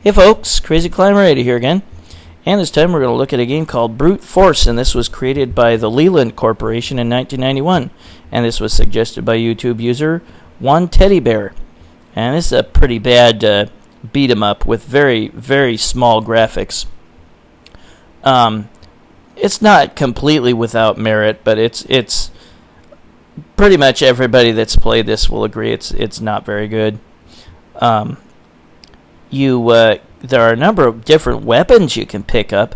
Hey folks, Crazy Climber 80 here again, and this time we're going to look at a game called Brute Force, and this was created by the Leland Corporation in 1991, and this was suggested by YouTube user Juan Teddy Bear. And this is a pretty bad beat 'em up with very, very small graphics. It's not completely without merit, but it's pretty much everybody that's played this will agree it's not very good. There are a number of different weapons you can pick up.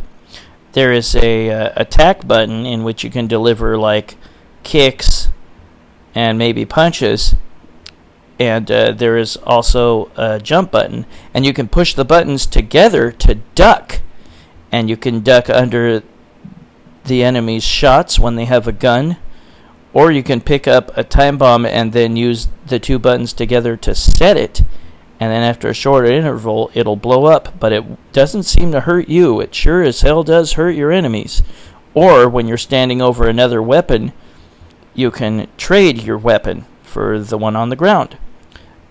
There is a attack button in which you can deliver like kicks and maybe punches, and there is also a jump button, and you can push the buttons together to duck, and you can duck under the enemy's shots when they have a gun, or you can pick up a time bomb and then use the two buttons together to set it. And then after a shorter interval, it'll blow up, but it doesn't seem to hurt you. It sure as hell does hurt your enemies. Or when you're standing over another weapon, you can trade your weapon for the one on the ground.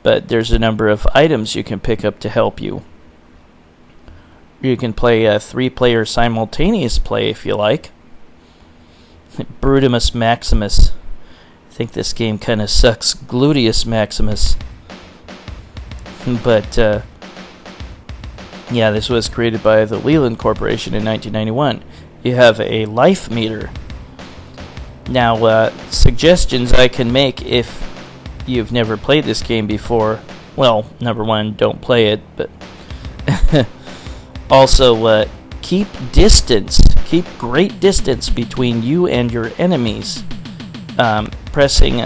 But there's a number of items you can pick up to help you. You can play a 3-player simultaneous play if you like. Brutimus Maximus. I think this game kind of sucks. Gluteus Maximus. But, yeah, this was created by the Leland Corporation in 1991. You have a life meter. Now, suggestions I can make if you've never played this game before. Well, number one, don't play it, but also keep distance. Keep great distance between you and your enemies. Pressing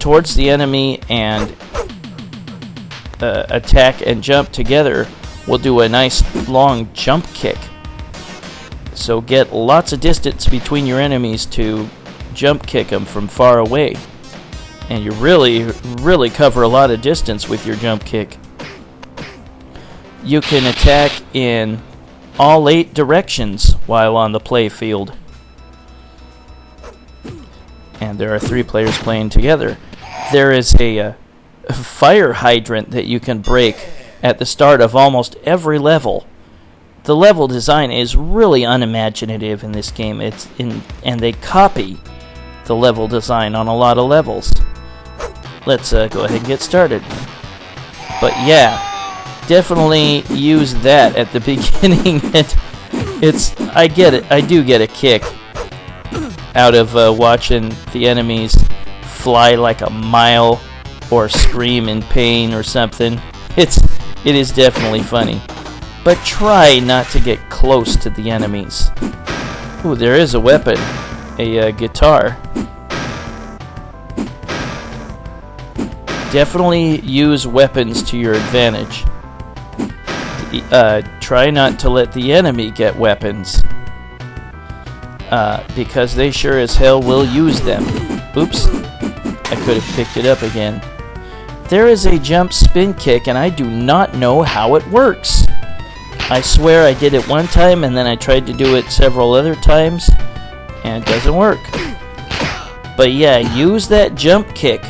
towards the enemy and attack and jump together will do a nice long jump kick. So get lots of distance between your enemies to jump kick them from far away. And you really cover a lot of distance with your jump kick. You can attack in all 8 directions while on the play field. And there are 3 players playing together. There is a fire hydrant that you can break at the start of almost every level. The level design is really unimaginative in this game. And they copy the level design on a lot of levels. Let's go ahead and get started. But yeah, definitely use that at the beginning. I get it. I do get a kick out of watching the enemies fly like a mile or scream in pain or something. It is definitely funny. But try not to get close to the enemies. Ooh, there is a weapon. A guitar. Definitely use weapons to your advantage. Try not to let the enemy get weapons. Because they sure as hell will use them. Oops. I could have picked it up again. There is a jump spin kick, and I do not know how it works. I swear I did it one time, and then I tried to do it several other times, and it doesn't work. But yeah, use that jump kick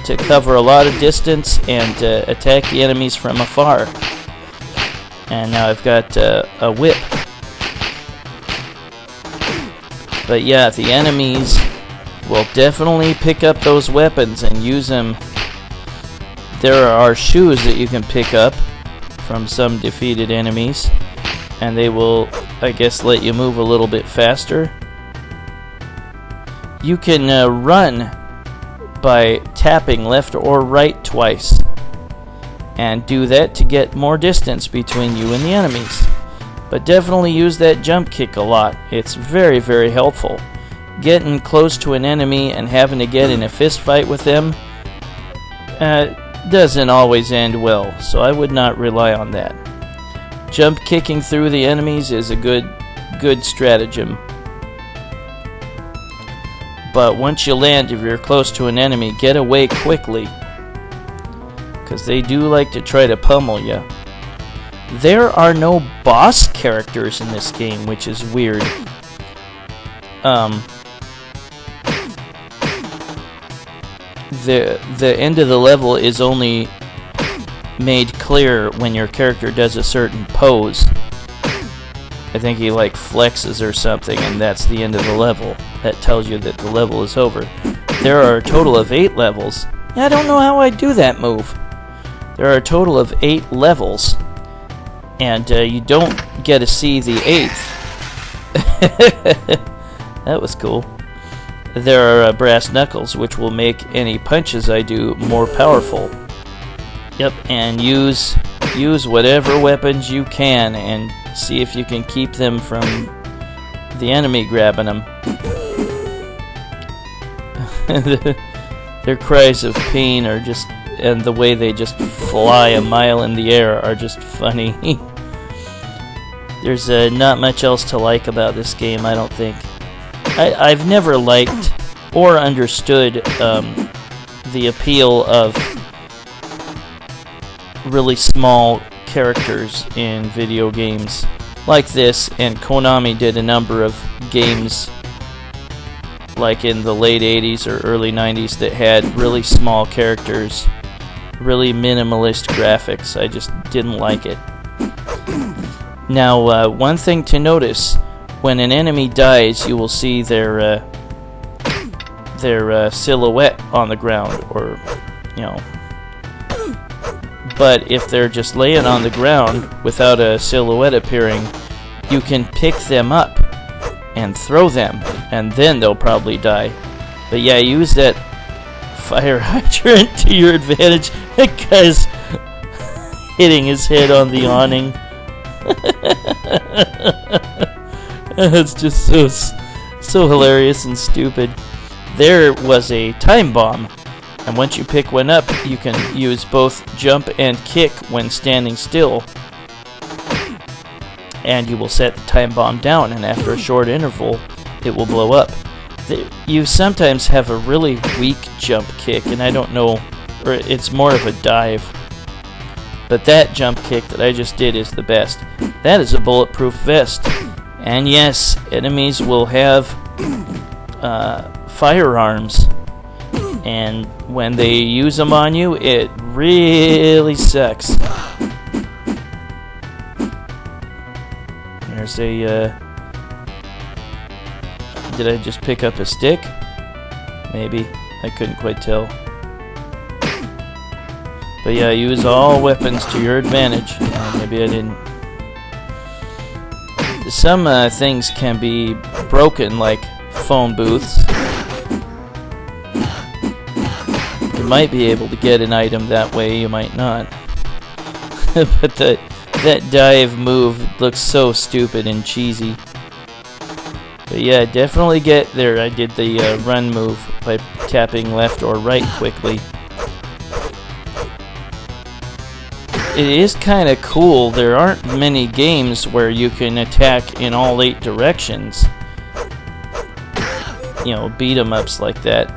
to cover a lot of distance and attack the enemies from afar. And now I've got a whip. But yeah, the enemies will definitely pick up those weapons and use them. There are shoes that you can pick up from some defeated enemies, and they will, I guess, let you move a little bit faster. You can run by tapping left or right twice, and do that to get more distance between you and the enemies. But definitely use that jump kick a lot. It's very, very helpful. Getting close to an enemy and having to get in a fist fight with them doesn't always end well, so I would not rely on that. Jump kicking through the enemies is a good stratagem. But once you land, if you're close to an enemy, get away quickly, because they do like to try to pummel you. There are no boss characters in this game, which is weird. The end of the level is only made clear when your character does a certain pose. I think he like flexes or something, and that's the end of the level. That tells you that the level is over. There are a total of 8 levels. I don't know how I do that move. There are a total of 8 levels, and you don't get to see the 8th. That was cool. There are brass knuckles, which will make any punches I do more powerful. Yep, and use whatever weapons you can, and see if you can keep them from the enemy grabbing them. Their cries of pain are just, and the way they just fly a mile in the air are just funny. There's not much else to like about this game, I don't think. I've never liked or understood the appeal of really small characters in video games like this, and Konami did a number of games like in the late 80s or early 90s that had really small characters, really minimalist graphics. I just didn't like it. Now, one thing to notice, when an enemy dies, you will see their silhouette on the ground, or, you know. But if they're just laying on the ground without a silhouette appearing, you can pick them up and throw them, and then they'll probably die. But yeah, use that fire hydrant to your advantage. That guy's hitting his head on the awning. It's just so hilarious and stupid. There was a time bomb, and once you pick one up, you can use both jump and kick when standing still, and you will set the time bomb down, and after a short interval it will blow up. You sometimes have a really weak jump kick, and I don't know, or it's more of a dive, but that jump kick that I just did is the best. That is a bulletproof vest, and yes, enemies will have firearms, and when they use them on you, it really sucks. There's a, did I just pick up a stick? Maybe. I couldn't quite tell. But yeah, use all weapons to your advantage. Maybe I didn't. Some things can be broken, like phone booths. You might be able to get an item that way, you might not. But that dive move looks so stupid and cheesy. But yeah, definitely get there. I did the run move by tapping left or right quickly. It is kind of cool. There aren't many games where you can attack in all 8 directions. You know, beat 'em ups like that.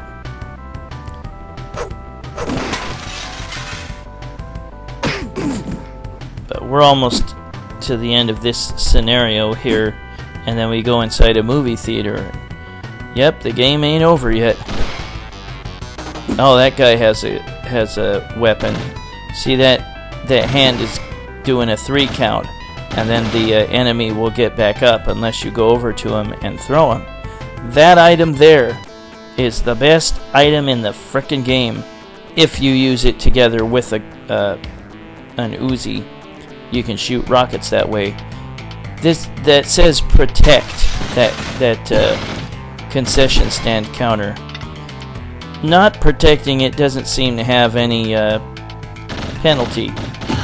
But we're almost to the end of this scenario here, and then we go inside a movie theater. Yep, the game ain't over yet. Oh, that guy has a weapon. See that hand is doing a 3 count, and then the enemy will get back up unless you go over to him and throw him. That item there is the best item in the frickin' game. If you use it together with an Uzi, you can shoot rockets that way. That says protect, that concession stand counter. Not protecting it doesn't seem to have any penalty,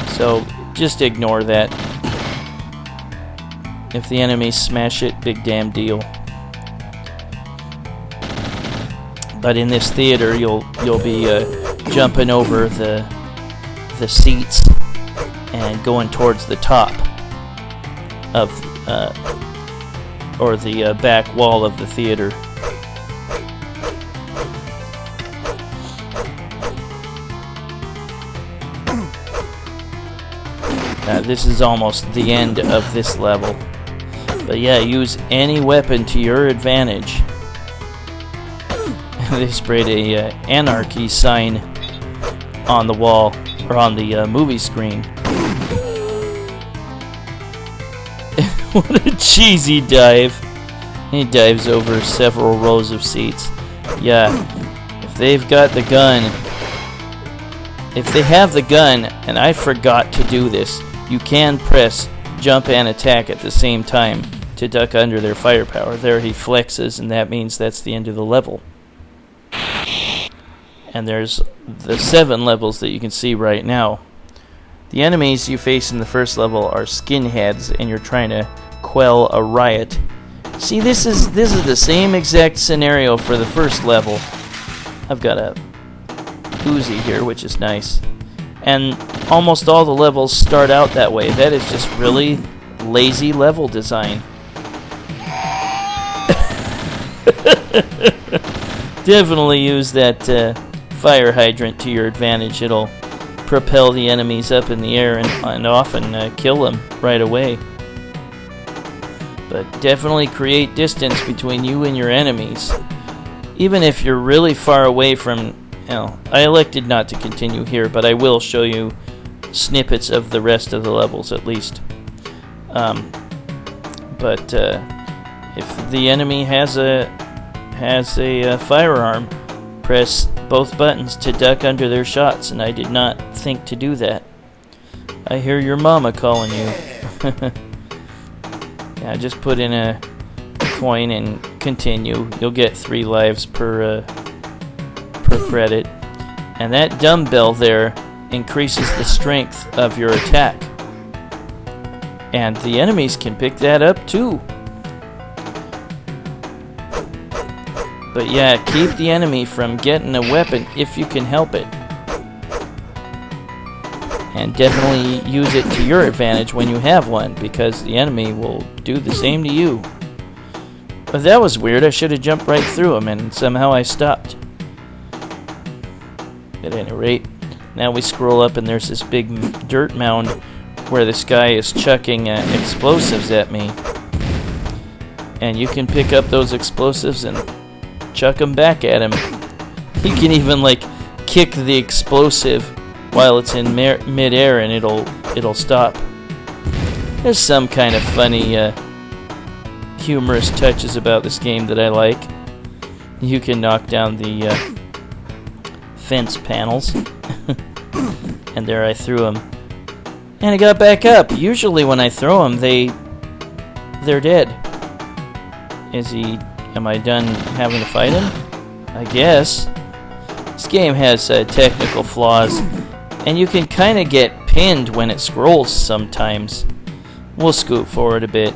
so just ignore that. If the enemies smash it, big damn deal. But in this theater, you'll be jumping over the seats and going towards the top of or the back wall of the theater. This is almost the end of this level. But yeah, use any weapon to your advantage. They sprayed a anarchy sign on the wall. or on the movie screen. What a cheesy dive. He dives over several rows of seats. Yeah, if they've got the gun, if they have the gun, and I forgot to do this, you can press jump and attack at the same time to duck under their firepower. There he flexes, and that means that's the end of the level. And there's the 7 levels that you can see right now. The enemies you face in the first level are skinheads, and you're trying to quell a riot. See, this is the same exact scenario for the first level. I've got a Uzi here, which is nice. And almost all the levels start out that way. That is just really lazy level design. Definitely use that fire hydrant to your advantage. It'll propel the enemies up in the air and often kill them right away. But definitely create distance between you and your enemies. Even if you're really far away from... I elected not to continue here, but I will show you snippets of the rest of the levels at least. But if the enemy has a firearm, press both buttons to duck under their shots, and I did not think to do that. I hear your mama calling you. Yeah, just put in a coin and continue. You'll get 3 lives per credit. And that dumbbell there increases the strength of your attack. And the enemies can pick that up too. But yeah, keep the enemy from getting a weapon if you can help it. And definitely use it to your advantage when you have one, because the enemy will do the same to you. But that was weird. I should have jumped right through him, and somehow I stopped. At any rate, now we scroll up and there's this big dirt mound where this guy is chucking explosives at me. And you can pick up those explosives and chuck them back at him. You can even kick the explosive while it's in mid-air and it'll stop. There's some kind of funny humorous touches about this game that I like. You can knock down the fence panels. And there I threw him. And I got back up. Usually when I throw them, they're dead. Am I done having to fight him? I guess. This game has technical flaws, and you can kind of get pinned when it scrolls sometimes. We'll scoot forward a bit.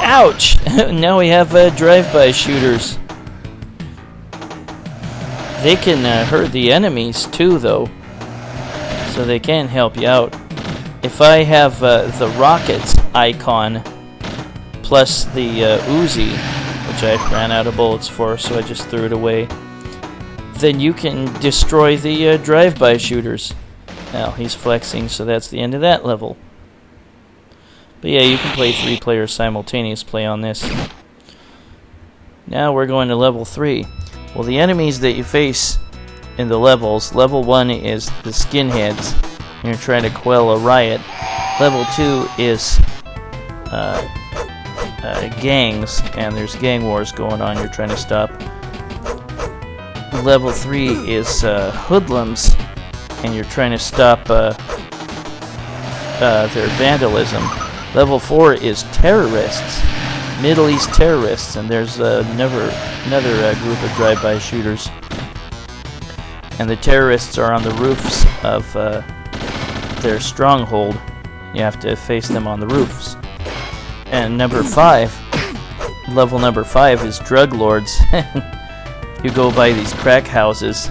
Ouch! Now we have drive-by shooters. They can hurt the enemies too, though, so they can help you out. If I have the rockets icon plus the Uzi, which I ran out of bullets for, so I just threw it away, then you can destroy the drive-by shooters. Now, he's flexing, so that's the end of that level. But yeah, you can play 3 players simultaneous play on this. Now we're going to level 3. Well, the enemies that you face in the levels, level 1 is the skinheads, and you're trying to quell a riot. Level 2 is gangs, and there's gang wars going on you're trying to stop. Level 3 is hoodlums, and you're trying to stop their vandalism. Level 4 is terrorists, Middle East terrorists, and there's another group of drive-by shooters. And the terrorists are on the roofs of their stronghold. You have to face them on the roofs. And level number 5 is drug lords. You go by these crack houses.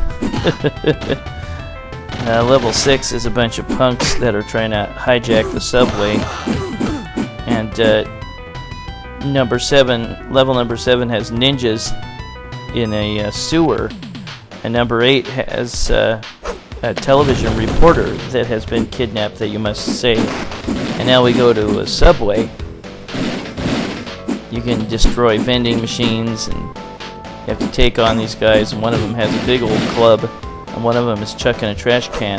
Level 6 is a bunch of punks that are trying to hijack the subway. And level number 7 has ninjas in a sewer. And number 8 has a television reporter that has been kidnapped that you must save. And now we go to a subway. You can destroy vending machines, and you have to take on these guys, and one of them has a big old club. and one of them is chucking a trash can.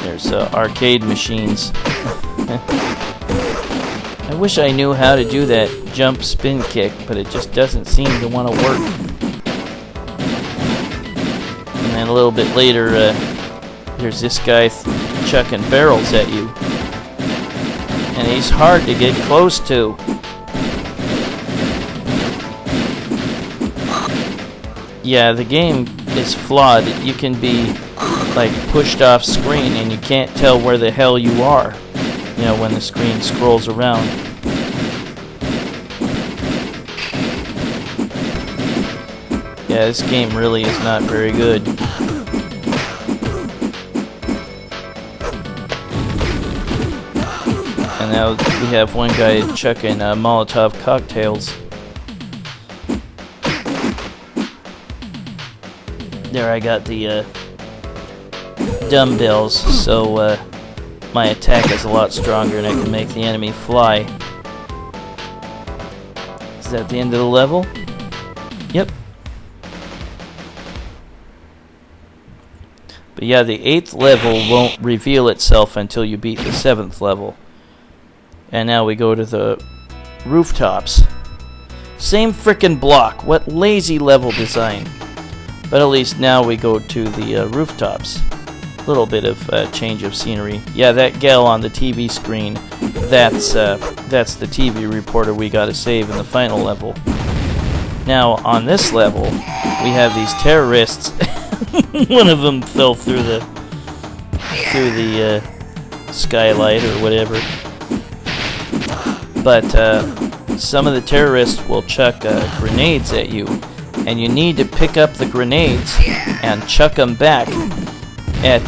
There's arcade machines. I wish I knew how to do that jump spin kick, but it just doesn't seem to want to work. And then a little bit later, there's this guy chucking barrels at you. And he's hard to get close to. Yeah, the game is flawed. You can be like pushed off screen and you can't tell where the hell you are, you know, when the screen scrolls around. Yeah, this game really is not very good. And now we have one guy chucking Molotov cocktails. There, I got the dumbbells, so my attack is a lot stronger and I can make the enemy fly. Is that the end of the level? Yep. But yeah, the 8th level won't reveal itself until you beat the 7th level. And now we go to the rooftops. Same frickin' block. What lazy level design. But at least now we go to the rooftops. A little bit of change of scenery. Yeah, that gal on the TV screen, that's the TV reporter we gotta save in the final level. Now, on this level, we have these terrorists. One of them fell through the skylight or whatever. But some of the terrorists will chuck grenades at you, and you need to pick up the grenades and chuck them back at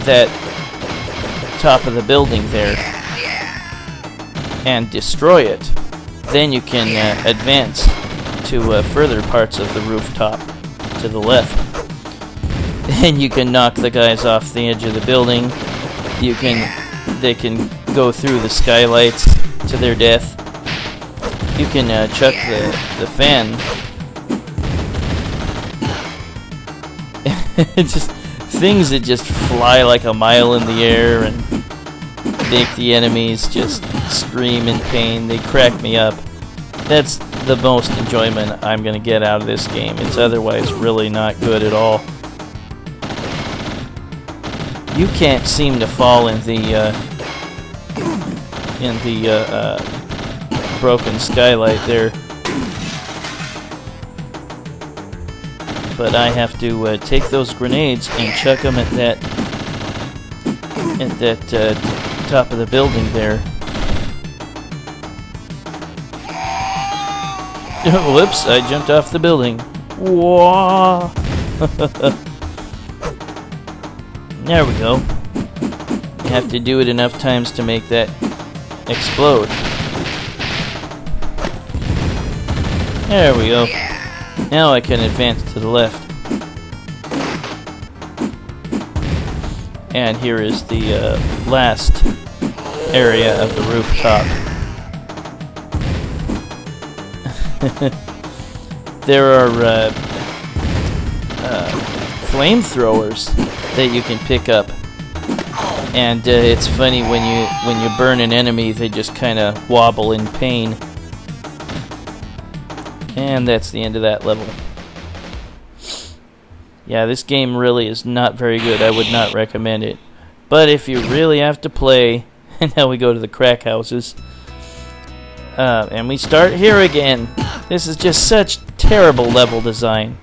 that top of the building there and destroy it. Then you can advance to further parts of the rooftop to the left. And you can knock the guys off the edge of the building. They can go through the skylights to their death. You can chuck the fan. Just things that just fly like a mile in the air and make the enemies just scream in pain. They crack me up. That's the most enjoyment I'm gonna get out of this game. It's otherwise really not good at all. You can't seem to fall in the broken skylight there, but I have to take those grenades and chuck them at that top of the building there. Whoops! I jumped off the building. Whoa! There we go. You have to do it enough times to make that explode. There we go. Now I can advance to the left. And here is the last area of the rooftop. There are flamethrowers that you can pick up, and it's funny when you burn an enemy, they just kind of wobble in pain. And that's the end of that level. Yeah, this game really is not very good. I would not recommend it. But if you really have to play, and now we go to the crack houses, and we start here again. This is just such terrible level design.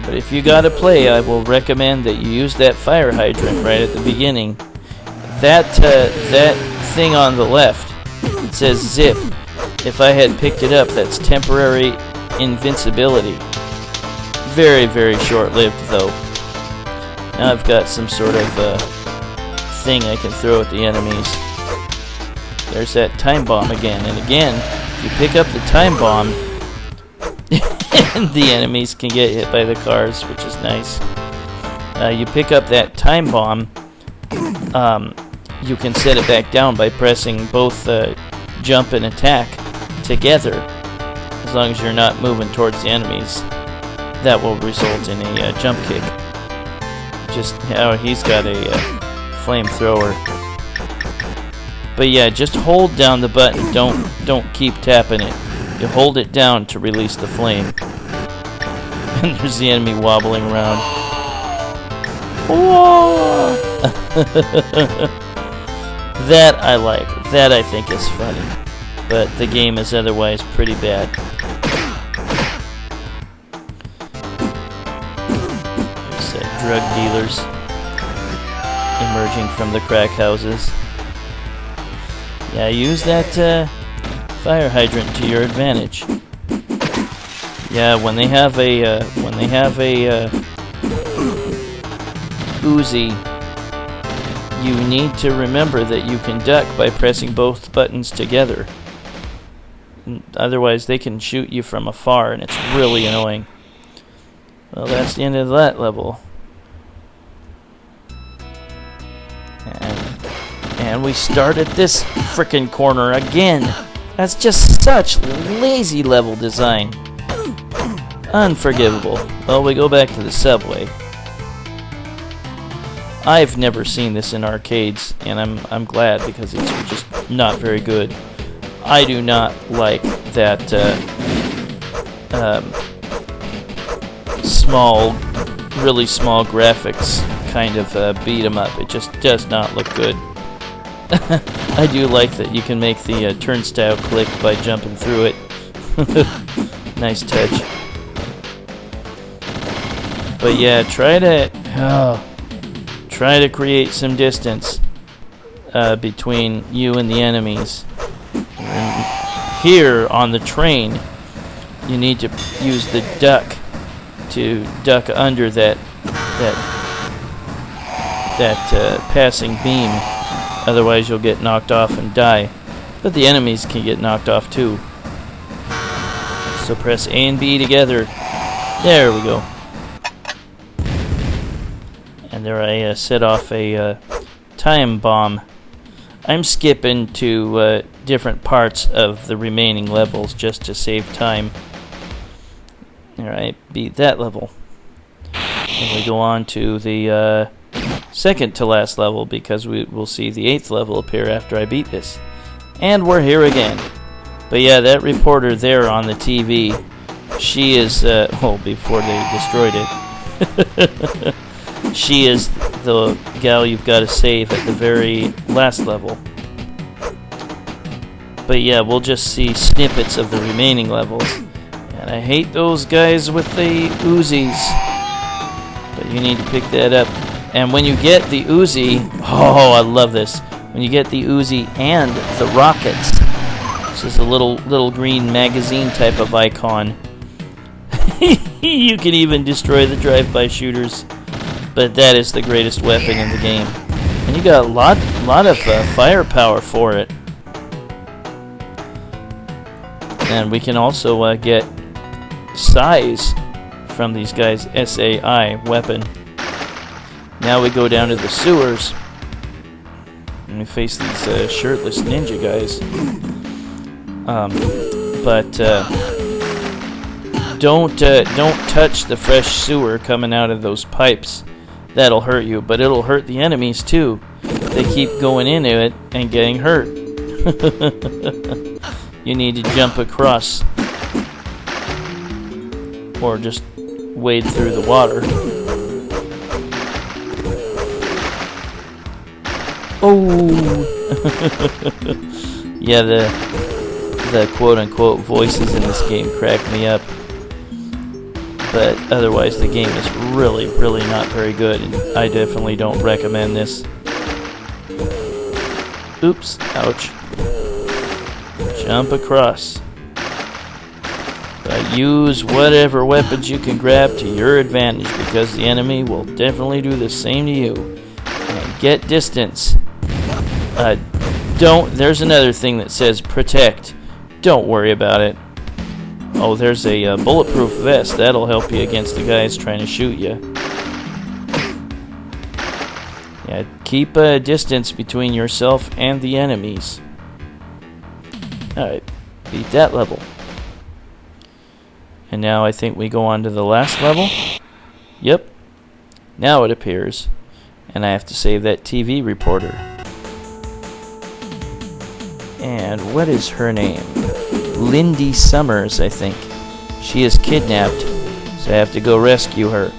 But if you gotta play, I will recommend that you use that fire hydrant right at the beginning. That thing on the left, it says zip. If I had picked it up, that's temporary invincibility. Very, very short-lived, though. Now I've got some sort of thing I can throw at the enemies. There's that time bomb again. And again, if you pick up the time bomb, the enemies can get hit by the cars, which is nice. You pick up that time bomb, you can set it back down by pressing both jump and attack together. As long as you're not moving towards the enemies, that will result in a jump kick. Just how he's got a flamethrower. But yeah, just hold down the button. Don't keep tapping it. You hold it down to release the flame. And there's the enemy wobbling around. Whoa! That I like. That I think is funny. But the game is otherwise pretty bad. There's drug dealers emerging from the crack houses. Yeah, use that fire hydrant to your advantage. Yeah, when they have a Uzi, you need to remember that you can duck by pressing both buttons together. Otherwise, they can shoot you from afar, and it's really annoying. Well, that's the end of that level. And we start at this frickin' corner again. That's just such lazy level design. Unforgivable. Well, we go back to the subway. I've never seen this in arcades, and I'm glad because it's just not very good. I do not like that small, really small graphics kind of beat 'em up. It just does not look good. I do like that you can make the turnstile click by jumping through it. Nice touch. But yeah, try to create some distance between you and the enemies. And here on the train, you need to use the duck to duck under that passing beam. Otherwise, you'll get knocked off and die. But the enemies can get knocked off too. So press A and B together. There we go. And there I set off a time bomb. I'm skipping to different parts of the remaining levels just to save time. Alright, beat that level. And we go on to the second to last level because we will see the 8th level appear after I beat this. And we're here again. But yeah, that reporter there on the TV, she is, before they destroyed it, she is the gal you've got to save at the very last level. But yeah, we'll just see snippets of the remaining levels. And I hate those guys with the Uzis. But you need to pick that up. And when you get the Uzi, oh, I love this. When you get the Uzi and the rockets, this is a little green magazine type of icon. You can even destroy the drive-by shooters. But that is the greatest weapon in the game. And you got a lot of firepower for it. And we can also get size from these guys' SAI weapon. Now we go down to the sewers. And we face these shirtless ninja guys. Don't touch the fresh sewer coming out of those pipes. That'll hurt you, but it'll hurt the enemies too. They keep going into it and getting hurt. You need to jump across or just wade through the water. Oh! Yeah, the quote-unquote voices in this game crack me up. But otherwise, the game is really, really not very good, and I definitely don't recommend this. Oops, ouch. Jump across. But use whatever weapons you can grab to your advantage, because the enemy will definitely do the same to you. And get distance. There's another thing that says protect. Don't worry about it. Oh, there's a bulletproof vest. That'll help you against the guys trying to shoot you. Yeah, keep a distance between yourself and the enemies. Alright, beat that level. And now I think we go on to the last level. Yep. Now it appears. And I have to save that TV reporter. And what is her name? Lindy Summers, I think. She is kidnapped, so I have to go rescue her.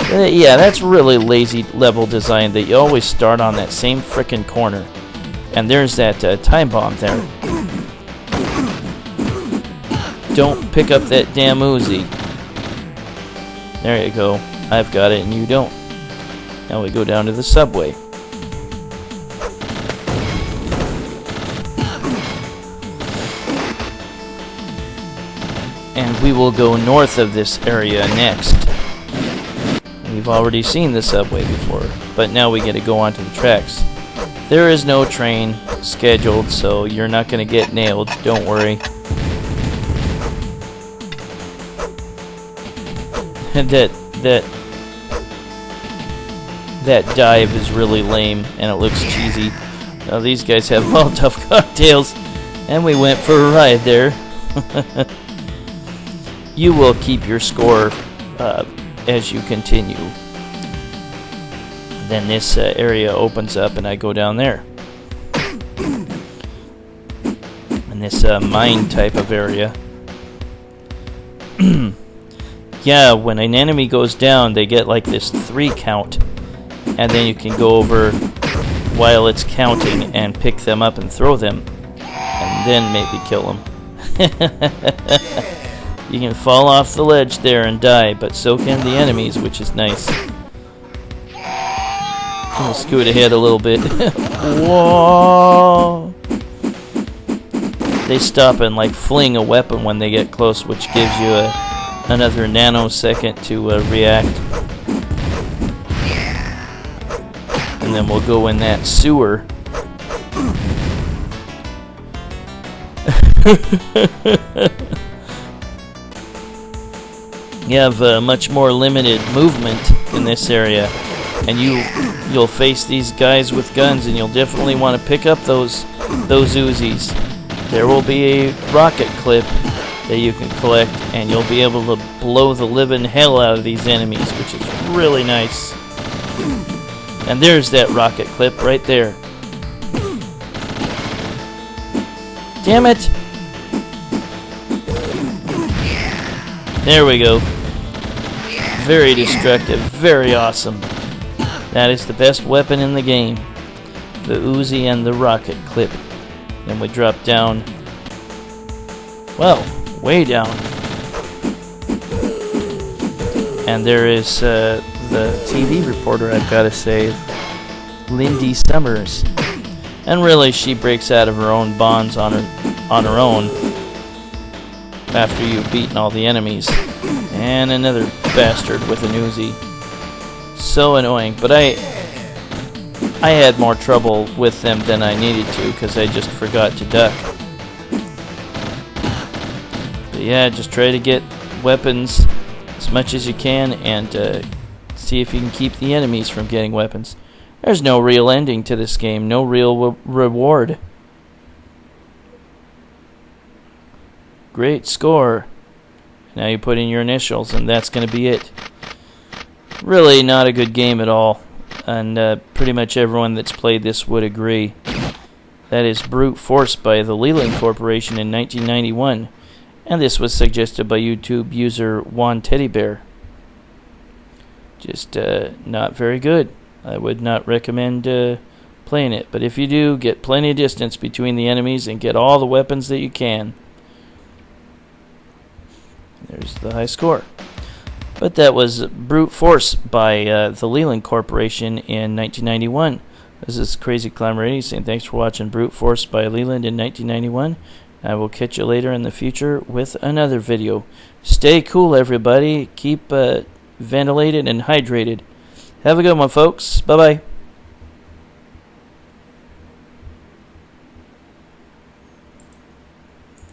Yeah, that's really lazy level design that you always start on that same frickin' corner. And there's that time bomb there. Don't pick up that damn Uzi. There you go. I've got it and you don't. Now we go down to the subway. And we will go north of this area next. We've already seen the subway before, but now we get to go onto the tracks. There is no train scheduled, so you're not going to get nailed, don't worry. That dive is really lame, and it looks cheesy. Now these guys have Molotov cocktails, and we went for a ride there. You will keep your score as you continue. Then this area opens up, and I go down there. And this mine type of area. Yeah, when an enemy goes down, they get like this 3 count. And then you can go over while it's counting and pick them up and throw them. And then maybe kill them. You can fall off the ledge there and die, but so can the enemies, which is nice. I'll scoot ahead a little bit. Whoa! They stop and like fling a weapon when they get close, which gives you another nanosecond to react. And then we'll go in that sewer. You have much more limited movement in this area, and you'll face these guys with guns, and you'll definitely want to pick up those Uzis. There will be a rocket clip that you can collect, and you'll be able to blow the living hell out of these enemies, which is really nice. And there's that rocket clip right there. Damn it! There we go. Very destructive, very awesome. That is the best weapon in the game. The Uzi and the rocket clip. Then we drop down. Well, way down. And there is the TV reporter I've got to save. Lindy Summers. And really, she breaks out of her own bonds on her own after you've beaten all the enemies. And another bastard with an Uzi. So annoying, but I had more trouble with them than I needed to because I just forgot to duck. But yeah, just try to get weapons as much as you can and see if you can keep the enemies from getting weapons. There's no real ending to this game, no real reward. Great score. Now you put in your initials and that's going to be it. Really not a good game at all. And pretty much everyone that's played this would agree. That is Brute Force by the Leland Corporation in 1991. And this was suggested by YouTube user Juan Teddy Bear. Just not very good. I would not recommend playing it. But if you do, get plenty of distance between the enemies and get all the weapons that you can. There's the high score. But that was Brute Force by the Leland Corporation in 1991. This is Crazy Climber 80 saying thanks for watching Brute Force by Leland in 1991. I will catch you later in the future with another video. Stay cool, everybody. Keep ventilated and hydrated. Have a good one, folks. Bye-bye.